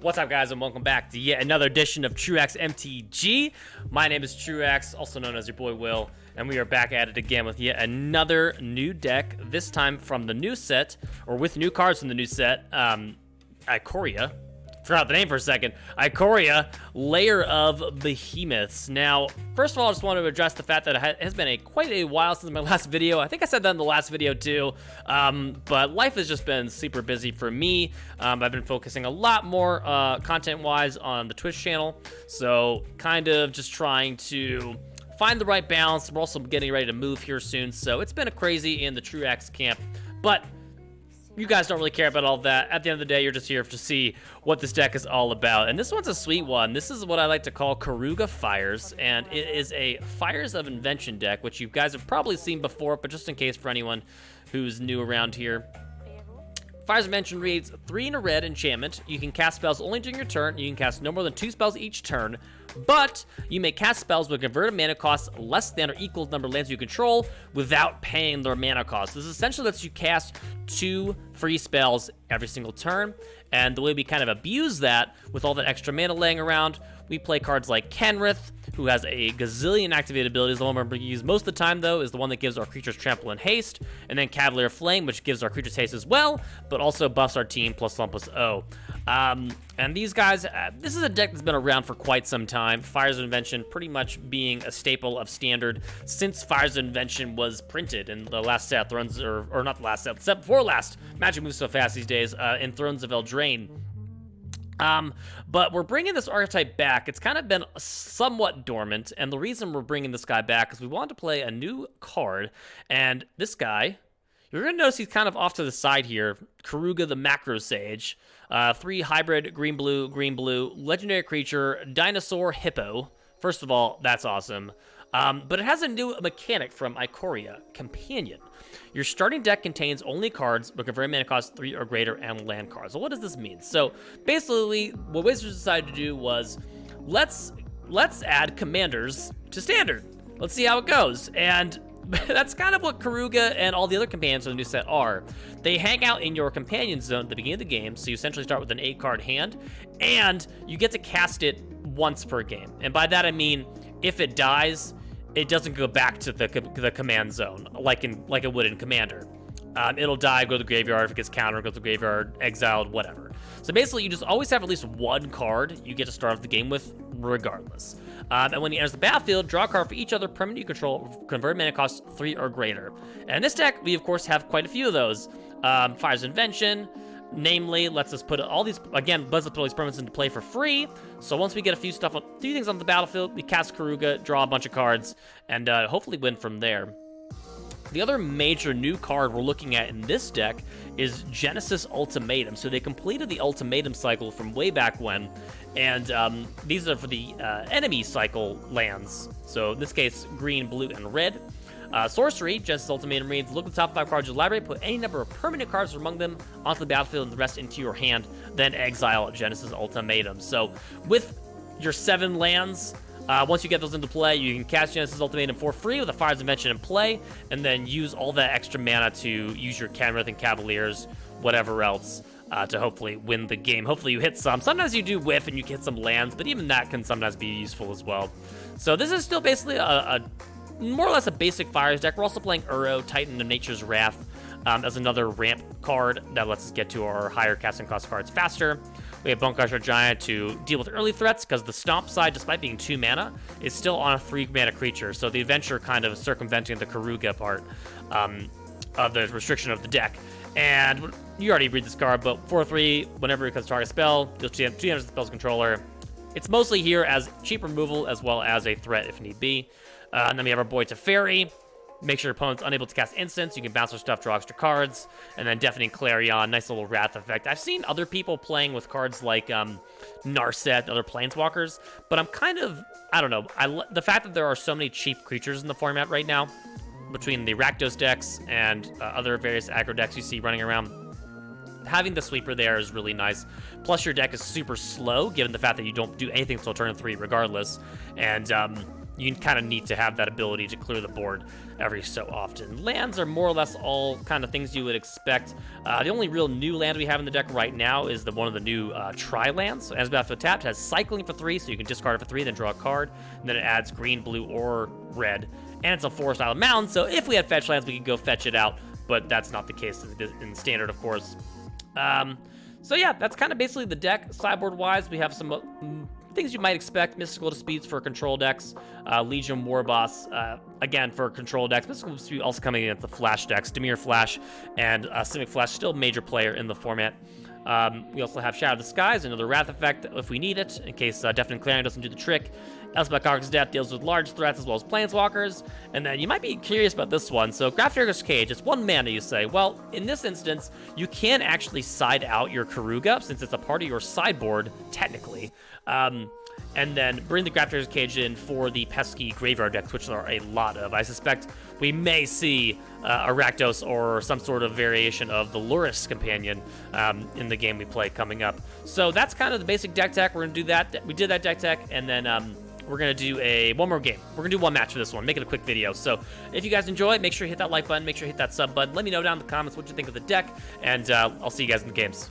What's up, guys, and welcome back to yet another edition of Truax MTG. My name is Truax, also known as your boy Will, and we are back at it again with yet another new deck, this time from the new set, or with new cards from the new set, Ikoria. Forgot the name for a second. Ikoria, Lair of Behemoths. Now, first of all, I just want to address the fact that it has been quite a while since my last video. I think I said that in the last video too, but life has just been super busy for me. I've been focusing a lot more content-wise on the Twitch channel, so kind of just trying to find the right balance. We're also getting ready to move here soon, so it's been a crazy in the Truax camp, but you guys don't really care about all that. At the end of the day, you're just here to see what this deck is all about. And this one's a sweet one. This is what I like to call Keruga Fires, and it is a Fires of Invention deck, which you guys have probably seen before, but just in case for anyone who's new around here. Fires of Invention reads 3 in a red enchantment. You can cast spells only during your turn. You can cast no more than 2 spells each turn, but you may cast spells with converted mana cost less than or equal to the number of lands you control without paying their mana cost. This essentially lets you cast 2 free spells every single turn, and the way we kind of abuse that with all that extra mana laying around, we play cards like Kenrith, who has a gazillion activated abilities. The one we're going to use most of the time, though, is the one that gives our creatures trample and haste, and then Cavalier Flame, which gives our creatures haste as well, but also buffs our team +1/+0. And these guys, this is a deck that's been around for quite some time. Fires of Invention pretty much being a staple of Standard since Fires of Invention was printed in the last set, Thrones, or not the last set, the set before last. Magic moves so fast these days, in Thrones of Eldraine. But we're bringing this archetype back. It's kind of been somewhat dormant, and the reason we're bringing this guy back is we wanted to play a new card, and this guy, you're going to notice he's kind of off to the side here. Keruga the Macro Sage. 3 hybrid, green-blue, legendary creature, dinosaur hippo. First of all, that's awesome. But it has a new mechanic from Ikoria, Companion. Your starting deck contains only cards with converted mana cost 3 or greater and land cards. So what does this mean? So basically, what Wizards decided to do was, let's add commanders to Standard. Let's see how it goes. And that's kind of what Keruga and all the other companions of the new set are. They hang out in your companion zone at the beginning of the game, so you essentially start with an 8-card hand, and you get to cast it once per game. And by that I mean, if it dies, it doesn't go back to the command zone like it would in Commander. It'll die, go to the graveyard. If it gets countered, go to the graveyard, exiled, whatever. So basically, you just always have at least 1 card you get to start off the game with, regardless. And when he enters the battlefield, draw a card for each other permanent you control, converted mana cost 3 or greater. And in this deck, we of course have quite a few of those. Fires of Invention, namely, lets us put all these, again, lets us put all these permanents into play for free. So once we get a few things on the battlefield, we cast Keruga, draw a bunch of cards, and hopefully win from there. The other major new card we're looking at in this deck is Genesis Ultimatum. So they completed the Ultimatum cycle from way back when, and these are for the enemy cycle lands. So in this case, green, blue, and red. Sorcery, Genesis Ultimatum reads, look at the top 5 cards of your library, put any number of permanent cards among them onto the battlefield and the rest into your hand, then exile Genesis Ultimatum. So with your 7 lands, once you get those into play, you can cast Genesis Ultimatum for free with a Fires of Invention in play, and then use all that extra mana to use your Kenrith and Cavaliers, whatever else, to hopefully win the game. Hopefully you hit some. Sometimes you do whiff and you hit some lands, but even that can sometimes be useful as well. So this is still basically a more or less a basic Fires deck. We're also playing Uro, Titan of Nature's Wrath, as another ramp card that lets us get to our higher casting cost cards faster. We have Bonecrusher Giant to deal with early threats, because the Stomp side, despite being 2 mana, is still on a 3 mana creature. So the Adventure kind of circumventing the Keruga part of the restriction of the deck. And you already read this card, but 4/3, whenever it comes to target spell, deal 2 damage to the spell's controller. It's mostly here as cheap removal as well as a threat if need be. And then we have our boy Teferi. Make sure your opponent's unable to cast instants. You can bounce their stuff, draw extra cards. And then Deafening Clarion, nice little Wrath effect. I've seen other people playing with cards like Narset, other Planeswalkers, but I'm kind of, I don't know. The fact that there are so many cheap creatures in the format right now, between the Rakdos decks and other various aggro decks you see running around, having the sweeper there is really nice. Plus, your deck is super slow, given the fact that you don't do anything until turn 3 regardless. And you kind of need to have that ability to clear the board every so often. Lands are more or less all kind of things you would expect. The only real new land we have in the deck right now is one of the new tri-lands. So as Battlefield Tapped, has cycling for 3, so you can discard it for 3, then draw a card, and then it adds green, blue, or red. And it's a Forest Island Mountain, so if we had fetch lands, we could go fetch it out, but that's not the case in Standard, of course. So yeah, that's kind of basically the deck. Sideboard-wise, we have some things you might expect. Mystical Disputes for control decks. Legion Warboss, again, for control decks. Mystical Dispute also coming against the Flash decks. Dimir Flash and Simic Flash, still a major player in the format. We also have Shadow of the Skies, another Wrath effect if we need it, in case Deafening Clarion doesn't do the trick. Elspeth Conqueror's Death deals with large threats as well as planeswalkers. And then you might be curious about this one. So Grafdigger's Cage, it's 1 mana, you say. Well, in this instance, you can actually side out your Keruga, since it's a part of your sideboard, technically. And then bring the Grafdigger's Cage in for the pesky graveyard decks, which there are a lot of. I suspect we may see a Rakdos or some sort of variation of the Lurrus Companion in the game we play coming up. So that's kind of the basic deck tech. We're going to do that. We did that deck tech, and then we're going to do one more game. We're going to do one match for this one, make it a quick video. So if you guys enjoy it, make sure you hit that like button, make sure you hit that sub button. Let me know down in the comments what you think of the deck, and I'll see you guys in the games.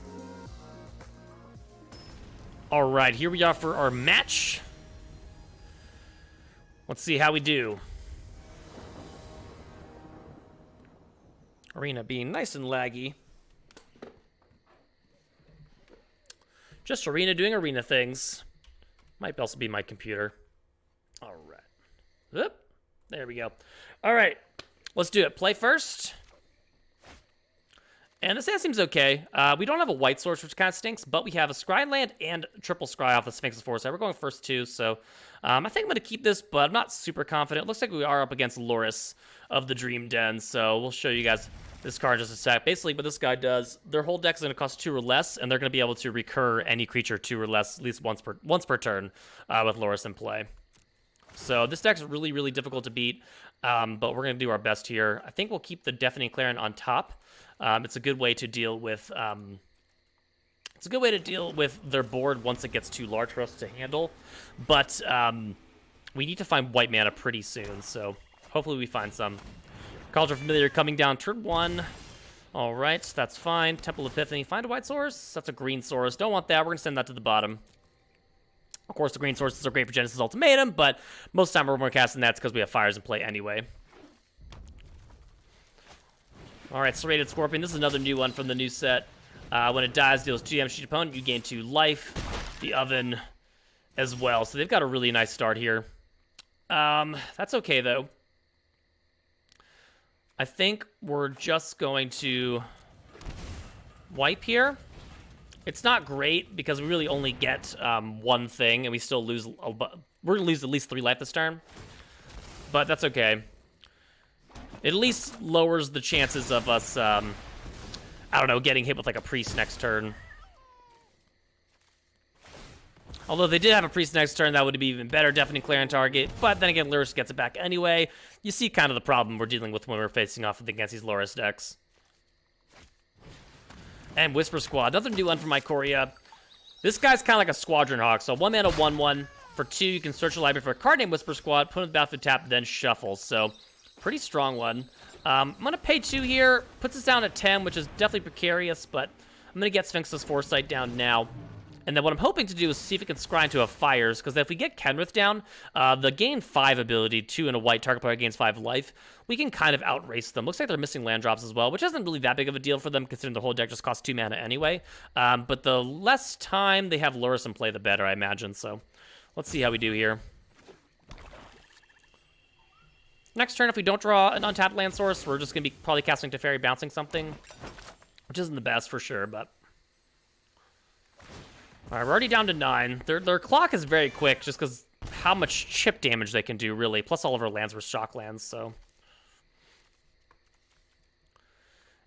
All right, here we are for our match. Let's see how we do. Arena being nice and laggy. Just Arena doing Arena things. Might also be my computer. All right. Oop, there we go. All right, let's do it. Play first. And this hand seems okay. We don't have a white source, which kind of stinks, but we have a scry land and triple scry off the Sphinx's Foresight. We're going first two, so I think I'm going to keep this, but I'm not super confident. It looks like we are up against Lurrus of the Dream Den, so we'll show you guys this card in just a sec. Basically, what this guy does, their whole deck is going to cost 2 or less, and they're going to be able to recur any creature 2 or less at least once per turn with Lurrus in play. So this deck's really, really difficult to beat, but we're going to do our best here. I think we'll keep the Deafening Clarion on top. It's a good way to deal with their board once it gets too large for us to handle. But we need to find white mana pretty soon, so hopefully we find some. Cauldron Familiar coming down turn 1. All right, that's fine. Temple Epiphany, find a white source. That's a green source. Don't want that. We're gonna send that to the bottom. Of course, the green sources are great for Genesis Ultimatum, but most of the time we're more casting that because we have fires in play anyway. All right, Serrated Scorpion. This is another new one from the new set. When it dies, deals 2 damage to your opponent. You gain 2 life. The Oven as well. So they've got a really nice start here. That's okay, though. I think we're just going to wipe here. It's not great because we really only get one thing, and we still lose. We're going to lose at least 3 life this turn. But that's okay. It at least lowers the chances of us, I don't know, getting hit with like a priest next turn. Although if they did have a priest next turn, that would be even better. Deafening Clarion target. But then again, Lurrus gets it back anyway. You see kind of the problem we're dealing with when we're facing off against these Lurrus decks. And Whisper Squad, another new one from Ikoria. This guy's kind of like a Squadron Hawk. So 1 mana, 1/1. For 2, you can search a library for a card named Whisper Squad, put it in the battlefield tap, then shuffle. So pretty strong one. I'm going to pay 2 here. Puts us down at 10, which is definitely precarious, but I'm going to get Sphinx's Foresight down now. And then what I'm hoping to do is see if we can scry into a Fires, because if we get Kenrith down, the gain 5 ability, 2 and a white, target player gains 5 life, we can kind of outrace them. Looks like they're missing land drops as well, which isn't really that big of a deal for them, considering the whole deck just costs 2 mana anyway. But the less time they have Lurrus in play, the better, I imagine. So let's see how we do here. Next turn, if we don't draw an untapped land source, we're just going to be probably casting Teferi, bouncing something, which isn't the best for sure, but... All right, we're already down to 9. Their clock is very quick just because how much chip damage they can do, really. Plus all of our lands were shock lands, so...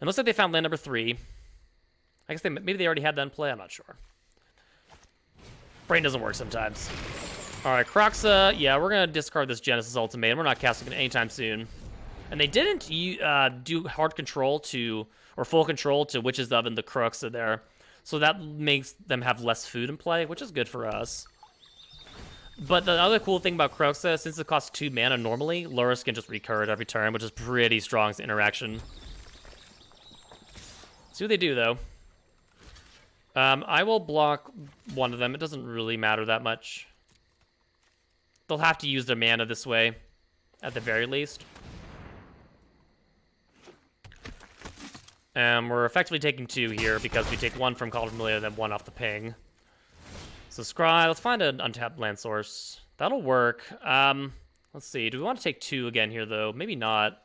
It looks like they found land number 3. I guess maybe they already had that in play, I'm not sure. Brain doesn't work sometimes. All right, Kroxa, yeah, we're going to discard this Genesis Ultimatum. We're not casting it anytime soon. And they didn't do hard control to, or full control to Witch's Oven, the Kroxa there. So that makes them have less food in play, which is good for us. But the other cool thing about Keruga, since it costs 2 mana normally, Lurrus can just recur it every turn, which is pretty strong as interaction. See what they do, though. I will block one of them. It doesn't really matter that much. They'll have to use their mana this way, at the very least. We're effectively taking 2 here because we take 1 from Call of Familiar and then 1 off the ping. So Scry, let's find an untapped land source. That'll work. Let's see. Do we want to take 2 again here, though? Maybe not.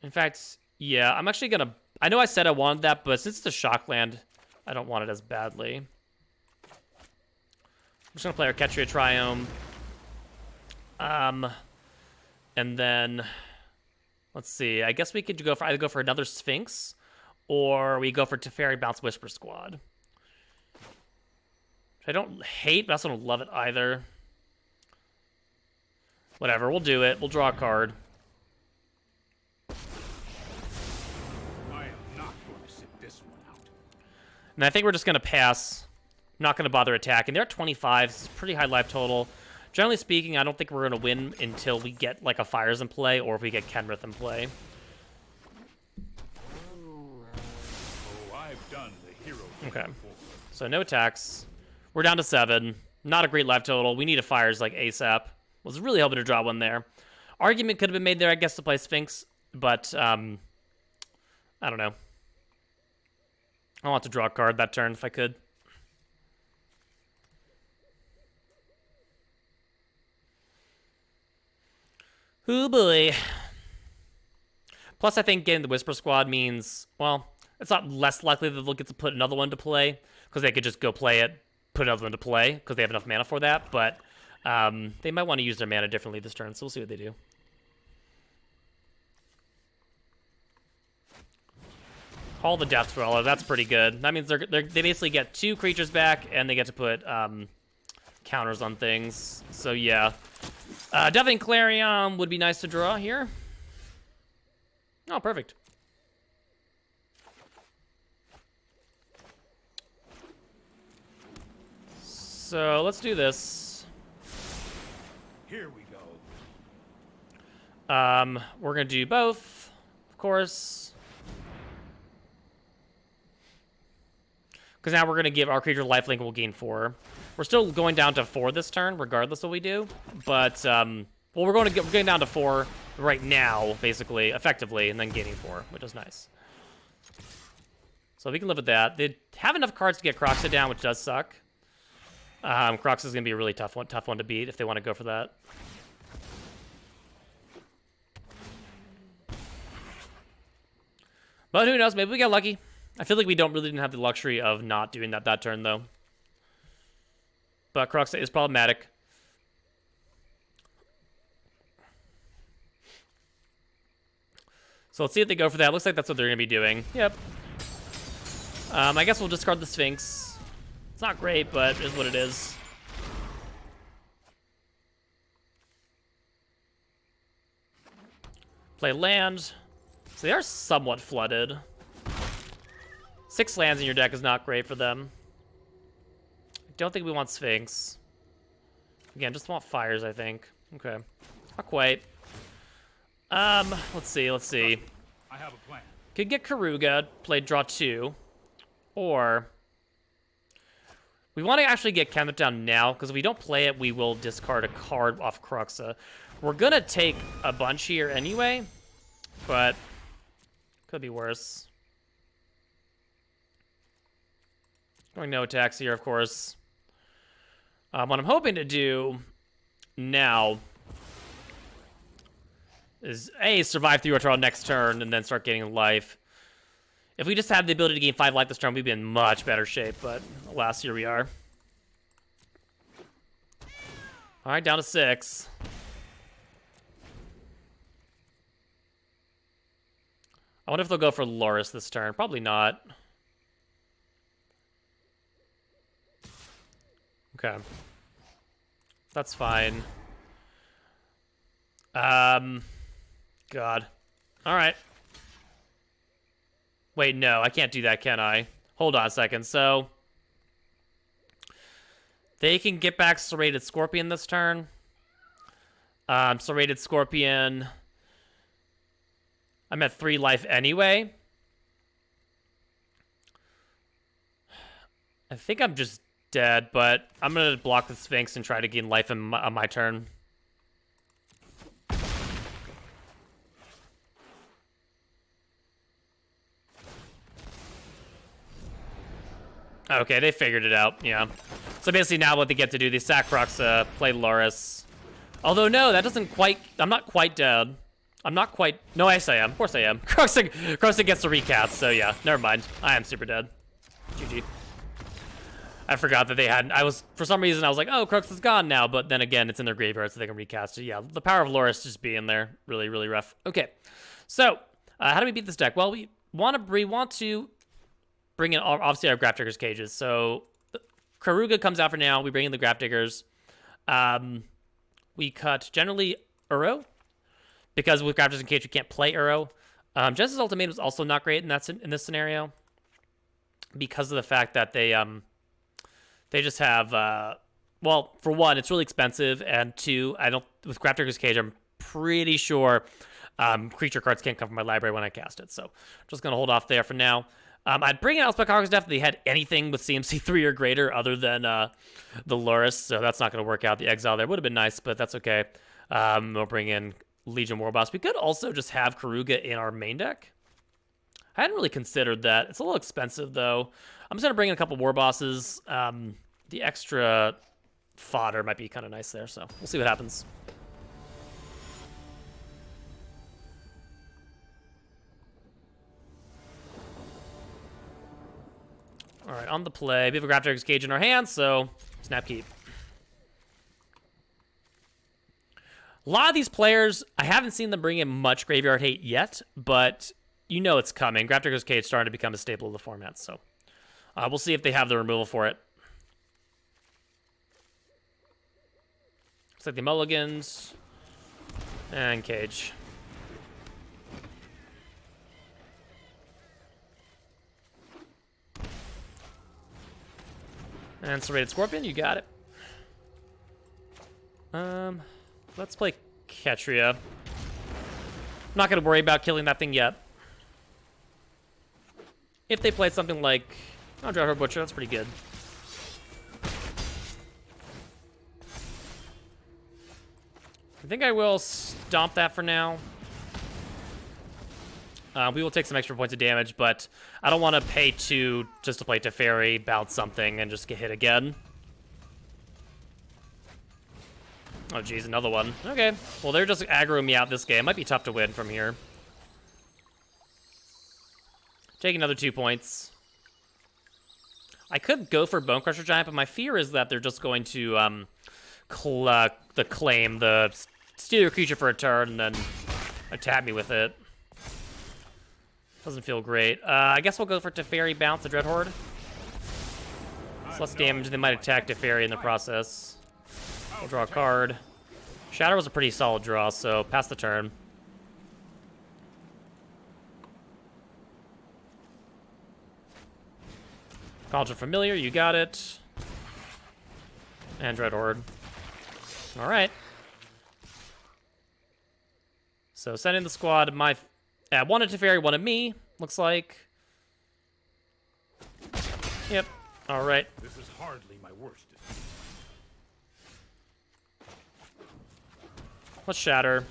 In fact, yeah, I'm actually going to... I know I said I wanted that, but since it's a shock land, I don't want it as badly. I'm just going to play our Ikeria Triome. And then... Let's see. I guess we could either go for another Sphinx, or we go for Teferi Bounce Whisper Squad. Which I don't hate, but I also don't love it either. Whatever, we'll do it. We'll draw a card. I am not going to sit this one out. And I think we're just going to pass. I'm not going to bother attacking. They're at 25. It's a pretty high life total. Generally speaking, I don't think we're going to win until we get, like, a Fires in play, or if we get Kenrith in play. Oh, I've done the hero thing Okay. before. So no attacks. We're down to 7. Not a great life total. We need a Fires, like, ASAP. Was really hoping to draw one there. Argument could have been made there, I guess, to play Sphinx, but, I don't know. I want to draw a card that turn if I could. Oh boy. Plus, I think getting the Whisper Squad means, well, it's not less likely that they'll get to put another one to play, because they could just go play it, put another one to play, because they have enough mana for that, but they might want to use their mana differently this turn, so we'll see what they do. Call the Death Dweller, that's pretty good. That means they basically get 2 creatures back, and they get to put counters on things, so yeah. Definitely Clarion would be nice to draw here. Oh, perfect. So let's do this. Here we go. We're gonna do both, of course. Because now we're gonna give our creature lifelink and we'll gain 4. We're still going down to 4 this turn, regardless of what we do. But, well, we're getting down to 4 right now, basically, effectively, and then gaining 4, which is nice. So we can live with that. They have enough cards to get Kroxa down, which does suck. Kroxa is going to be a really tough one to beat if they want to go for that. But who knows? Maybe we get lucky. I feel like we didn't have the luxury of not doing that turn, though. But Kroxa is problematic. So let's see if they go for that. Looks like that's what they're going to be doing. Yep. I guess we'll discard the Sphinx. It's not great, but it is what it is. Play land. So they are somewhat flooded. 6 lands in your deck is not great for them. Don't think we want Sphinx. Again, just want Fires, I think. Okay. Not quite. Let's see. I have a plan. Could get Keruga, play draw 2. Or we want to actually get Kenrith down now, because if we don't play it, we will discard a card off Kroxa. We're gonna take a bunch here anyway, but could be worse. Going no attacks here, of course. What I'm hoping to do now is A, survive through our turn next turn and then start getting life. If we just have the ability to gain 5 life this turn, we'd be in much better shape, but alas, here we are. Alright, down to 6. I wonder if they'll go for Lurrus this turn. Probably not. Okay. That's fine. God. Alright. Wait, no, I can't do that, can I? Hold on a second. So, They can get back Serrated Scorpion this turn. Serrated Scorpion. I'm at 3 life anyway. I think I'm just dead, but I'm going to block the Sphinx and try to gain life on my turn. Okay, they figured it out, yeah. So basically now what they get to do, they sack Kroxa, play Loris. Although no, that doesn't quite, I'm not quite dead. I'm not quite, no, yes I am, of course I am. Kroxa gets the recast, so yeah, never mind. I am super dead. GG. I forgot that they had, for some reason I was like, oh, Kroxa's gone now, but then again, it's in their graveyard so they can recast it. Yeah, the power of Loris just being there, really, really rough. Okay, so how do we beat this deck? Well, we want to bring in, obviously, our Grafdigger's cages. So Keruga comes out for now. We bring in the Grafdiggers. We cut generally Uro, because with Grafdiggers in cage we can't play Uro. Genesis Ultimatum is also not great in this scenario, because of the fact that they just have well, for one, it's really expensive, and two, with Grafdigger's cage I'm pretty sure creature cards can't come from my library when I cast it. So just gonna hold off there for now. I'd bring in Elspeth Carcass if they had anything with CMC 3 or greater other than the Loris, so that's not going to work out. The Exile there would have been nice, but that's okay. We'll bring in Legion Warboss. We could also just have Keruga in our main deck. I hadn't really considered that. It's a little expensive, though. I'm just going to bring in a couple Warbosses. The extra fodder might be kind of nice there, so we'll see what happens. All right, on the play. We have a Grafdigger's Cage in our hands, so snap keep. A lot of these players, I haven't seen them bring in much graveyard hate yet, but you know it's coming. Grafdigger's Cage is starting to become a staple of the format, so we'll see if they have the removal for it. Looks like the mulligans and cage. And Serrated Scorpion, you got it. Let's play Ketria. I'm not going to worry about killing that thing yet. If they played something like, oh, Dreadhorde Butcher, that's pretty good. I think I will stomp that for now. We will take some extra points of damage, but I don't want to pay 2 just to play Teferi, bounce something, and just get hit again. Oh, geez, another one. Okay. Well, they're just aggroing me out this game. Might be tough to win from here. Take another 2 points. I could go for Bone Crusher Giant, but my fear is that they're just going to claim, steal your creature for a turn, and then attack me with it. Doesn't feel great. I guess we'll go for Teferi, bounce the Dreadhorde. It's less damage. They might attack Teferi in the process. We'll draw a card. Shatter was a pretty solid draw, so pass the turn. Cauldron Familiar, you got it. And Dreadhorde. All right. So send in the squad. One of Teferi, one of me, looks like. Yep. All right. This is hardly my worst. Let's shatter.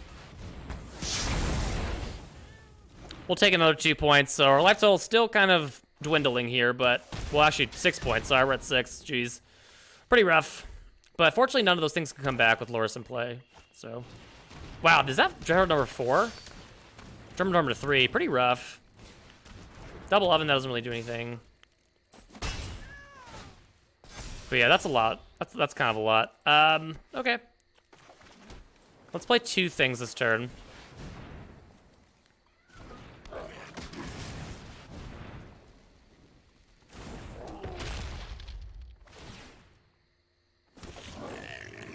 We'll take another 2 points. So our life total is still kind of dwindling here, but, well, actually 6 points. Sorry, we're at 6. Jeez. Pretty rough. But fortunately, none of those things can come back with Loris in play. So, wow, is that Dreadhorde number 4? Dreadhorde number 3, pretty rough. Double oven, that doesn't really do anything. But yeah, that's a lot. That's kind of a lot. Okay. Let's play 2 things this turn.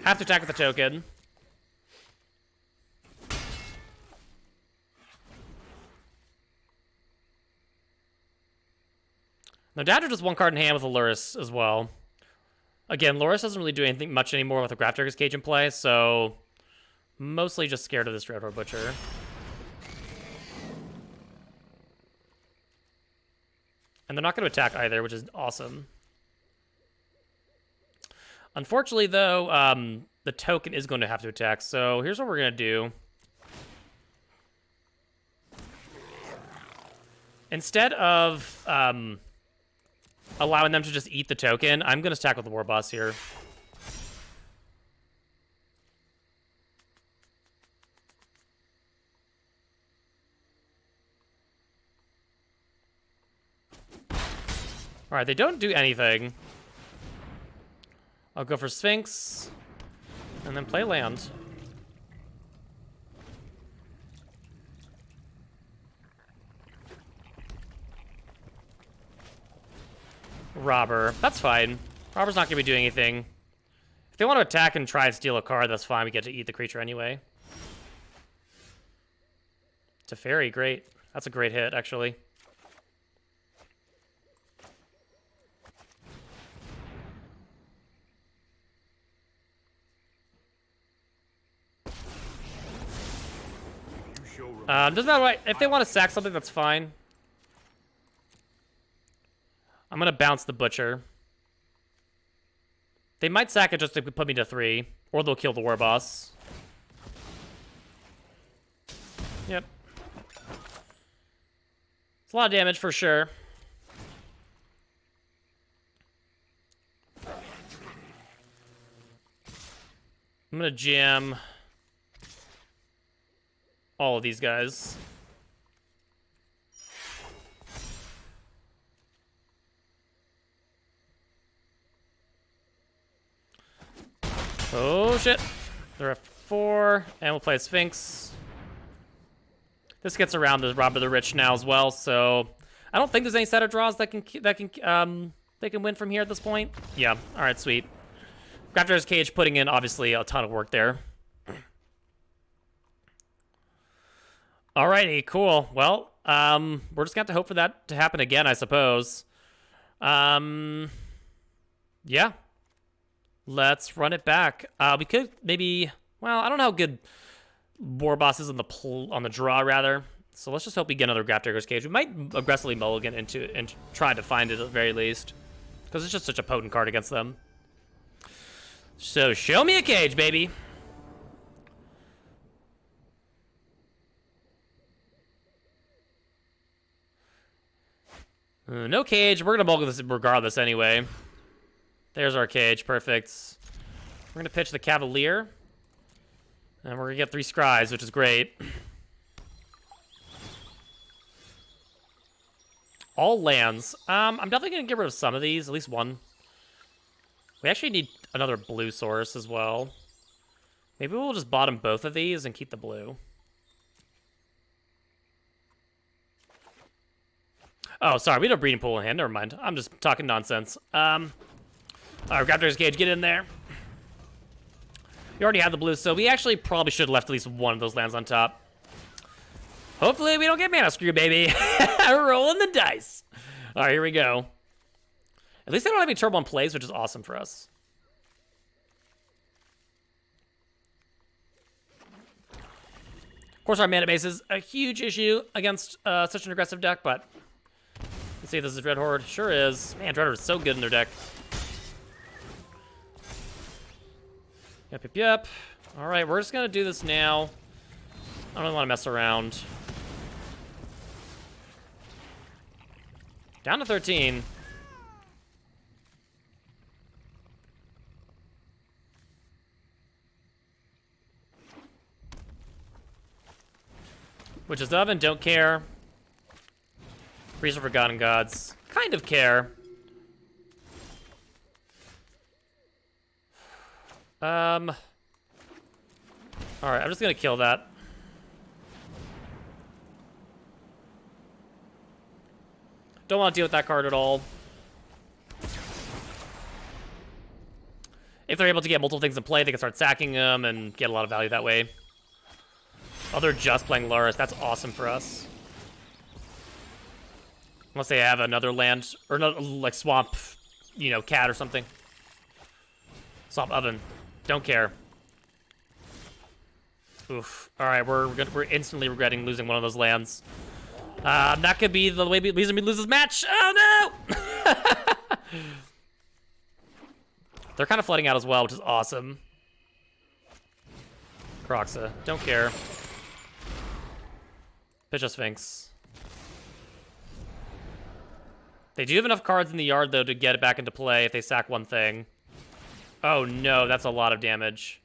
Have to attack with the token. Now, Dad just 1 card in hand with a Luris as well. Again, Loris doesn't really do anything much anymore with the Grafdigger's Cage in play, so mostly just scared of this Dreadhorde Butcher. And they're not going to attack either, which is awesome. Unfortunately, though, the token is going to have to attack, so here's what we're going to do. Instead of allowing them to just eat the token, I'm going to attack with the War Boss here. Alright, they don't do anything. I'll go for Sphinx, and then play land. Robber. That's fine. Robber's not going to be doing anything. If they want to attack and try and steal a card, that's fine. We get to eat the creature anyway. It's a fairy. Great. That's a great hit, actually. Doesn't matter what. If they want to sack something, that's fine. I'm gonna bounce the Butcher. They might sack it just to put me to 3, or they'll kill the War Boss. Yep. It's a lot of damage for sure. I'm gonna jam all of these guys. Oh shit. They're at 4, and we'll play Sphinx. This gets around the Rob of the Rich now as well, so I don't think there's any set of draws that they can win from here at this point. Yeah, all right, sweet. Grafdigger's Cage putting in obviously a ton of work there. Alrighty, cool. Well, we're just gonna have to hope for that to happen again, I suppose. Yeah. Let's run it back. We could maybe, well, I don't know how good War Boss is on the draw, rather. So let's just hope we get another Grafdigger's Cage. We might aggressively mulligan into and try to find it at the very least, because it's just such a potent card against them. So show me a cage, baby. No cage. We're gonna mulligan this regardless anyway. There's our cage, perfect. We're gonna pitch the Cavalier. And we're gonna get 3 Scries, which is great. All lands. I'm definitely gonna get rid of some of these, at least one. We actually need another blue source as well. Maybe we'll just bottom both of these and keep the blue. Oh, sorry, we had a breeding pool in hand, never mind. I'm just talking nonsense. Alright, Grafdigger's Cage, get in there. We already have the blue, so we actually probably should have left at least one of those lands on top. Hopefully we don't get mana screw, baby. Rolling the dice. Alright, here we go. At least they don't have any turbo on plays, which is awesome for us. Of course, our mana base is a huge issue against such an aggressive deck, but let's see if this is Dreadhorde. Sure is. Man, Dreadhorde is so good in their deck. Yep. All right, we're just gonna do this now. I don't want to mess around. Down to 13. Which is Oven, don't care. Reason for God and Gods, kind of care. Alright, I'm just gonna kill that. Don't want to deal with that card at all. If they're able to get multiple things in play, they can start sacking them and get a lot of value that way. Oh, they're just playing Loris. That's awesome for us. Unless they have another land, or another, like, swamp, you know, cat or something. Swap oven. Don't care. Oof. All right, we're instantly regretting losing one of those lands. That could be the way we lose this match. Oh no! They're kind of flooding out as well, which is awesome. Kroxa, don't care. Pitch a Sphinx. They do have enough cards in the yard, though, to get it back into play if they sack one thing. Oh, no, that's a lot of damage.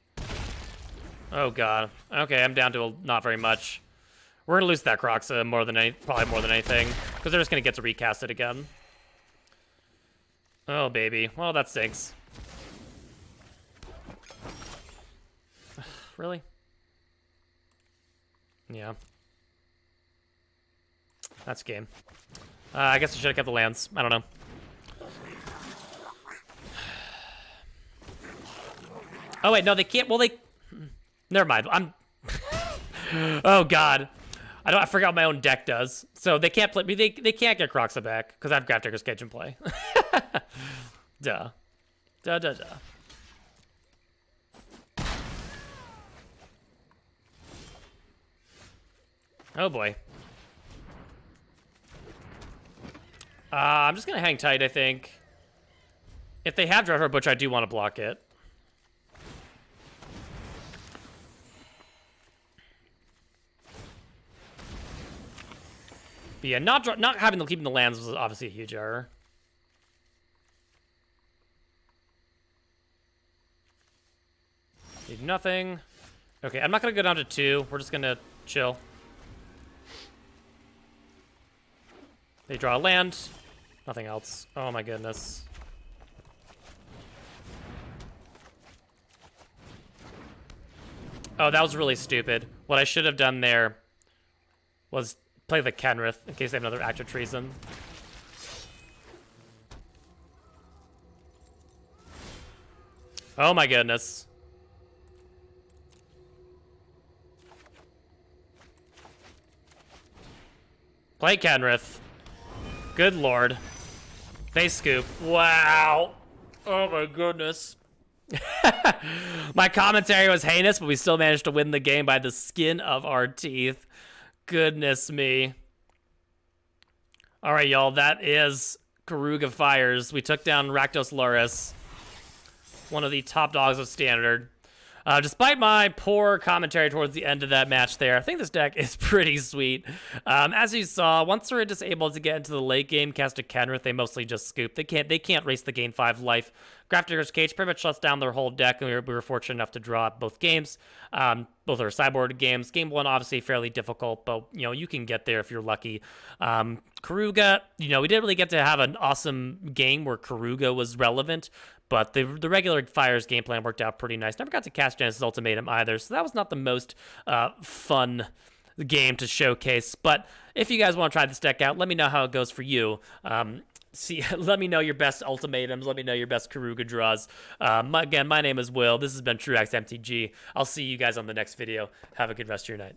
Oh, God. Okay, I'm down to not very much. We're going to lose that Kroxa probably more than anything, because they're just going to get to recast it again. Oh, baby. Well, that stinks. Really? Yeah. That's game. I guess I should have kept the lands. I don't know. Oh, wait, no, they can't. Well, they... Never mind. I'm... Oh, God. I forgot what my own deck does. So they can't play... They can't get Kroxa back, because I have Grafdigger's Cage in play. Duh. Duh, duh, duh. Oh, boy. I'm just going to hang tight, I think. If they have Dreadhorde Butcher, I do want to block it. But yeah, not having them keeping the lands was obviously a huge error. Need nothing. Okay, I'm not going to go down to 2. We're just going to chill. They draw a land. Nothing else. Oh my goodness. Oh, that was really stupid. What I should have done there was play the Kenrith in case they have another Act of Treason. Oh my goodness. Play Kenrith. Good lord. They scoop. Wow. Oh my goodness. My commentary was heinous, but we still managed to win the game by the skin of our teeth. Goodness me. All right, y'all. That is Keruga Fires. We took down Rakdos Luris, one of the top dogs of Standard. Despite my poor commentary towards the end of that match there, I think this deck is pretty sweet. As you saw, once we're just able to get into the late game, cast a Kenrith, they mostly just scoop. They can't race the gain 5 life. Grafdigger's Cage pretty much shuts down their whole deck, and we were fortunate enough to draw both games. Both are sideboard games. Game 1 obviously fairly difficult, but you can get there if you're lucky. Keruga, we didn't really get to have an awesome game where Keruga was relevant, but the regular Fires game plan worked out pretty nice. Never got to cast Genesis Ultimatum either, so that was not the most fun game to showcase. But if you guys want to try this deck out, let me know how it goes for you. Let me know your best ultimatums. Let me know your best Keruga draws. Again, my name is Will. This has been Truax MTG. I'll see you guys on the next video. Have a good rest of your night.